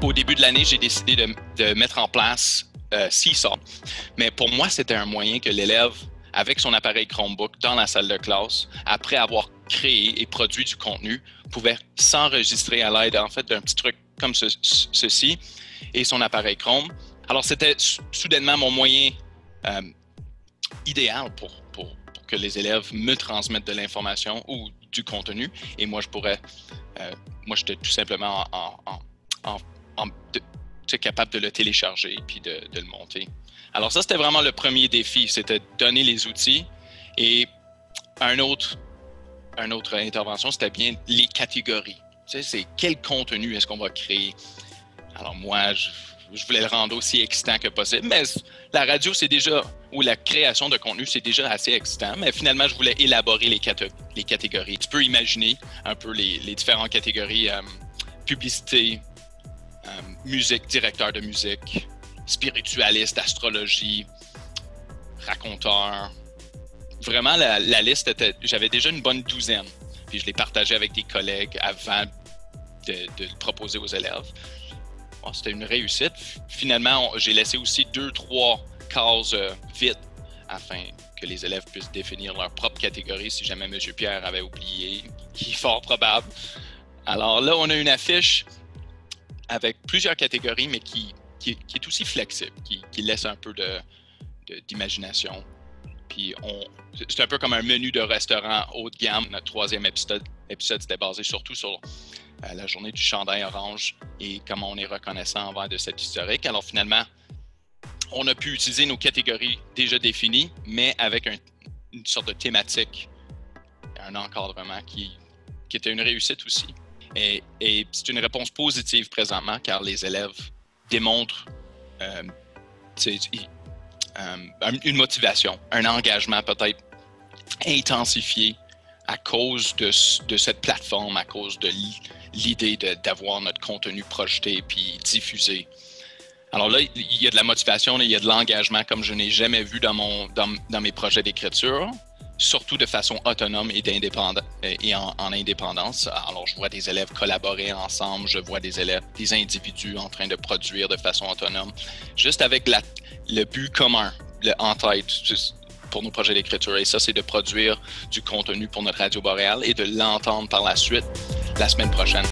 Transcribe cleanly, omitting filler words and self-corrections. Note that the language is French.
Au début de l'année, j'ai décidé de mettre en place Seesaw. Mais pour moi, c'était un moyen que l'élève, avec son appareil Chromebook dans la salle de classe, après avoir créé et produit du contenu, pouvait s'enregistrer à l'aide en fait d'un petit truc comme ceci et son appareil Chrome. Alors, c'était soudainement mon moyen idéal pour que les élèves me transmettent de l'information ou du contenu. Et moi, moi, j'étais tout simplement capable de le télécharger et de le monter. Alors ça, c'était vraiment le premier défi, c'était donner les outils. Et une autre intervention, c'était bien les catégories. Tu sais, c'est quel contenu est-ce qu'on va créer? Alors moi, je voulais le rendre aussi excitant que possible, mais la radio, c'est déjà, ou la création de contenu, c'est déjà assez excitant, mais finalement, je voulais élaborer les catégories. Tu peux imaginer un peu les différentes catégories, publicité, musique, directeur de musique, spiritualiste, astrologie, raconteur. Vraiment, la liste était... J'avais déjà une bonne douzaine. Puis je l'ai partagé avec des collègues avant de le proposer aux élèves. Bon, c'était une réussite. Finalement, j'ai laissé aussi 2-3 cases vides afin que les élèves puissent définir leur propre catégorie si jamais M. Pierre avait oublié, qui est fort probable. Alors là, on a une affiche avec plusieurs catégories, mais qui est aussi flexible, qui laisse un peu d'imagination. Puis c'est un peu comme un menu de restaurant haut de gamme. Notre 3e épisode c'était basé surtout sur la journée du chandail orange et comment on est reconnaissant envers de cet historique. Alors finalement, on a pu utiliser nos catégories déjà définies, mais avec une sorte de thématique, un encadrement qui était une réussite aussi. Et c'est une réponse positive présentement, car les élèves démontrent une motivation, un engagement peut-être intensifié à cause de cette plateforme, à cause de l'idée d'avoir notre contenu projeté puis diffusé. Alors là, il y a de la motivation, il y a de l'engagement comme je n'ai jamais vu dans mes projets d'écriture, surtout de façon autonome et en indépendance. Alors, je vois des élèves collaborer ensemble, je vois des individus en train de produire de façon autonome, juste avec le but commun en tête pour nos projets d'écriture. Et ça, c'est de produire du contenu pour notre Radio Boréal et de l'entendre par la suite la semaine prochaine.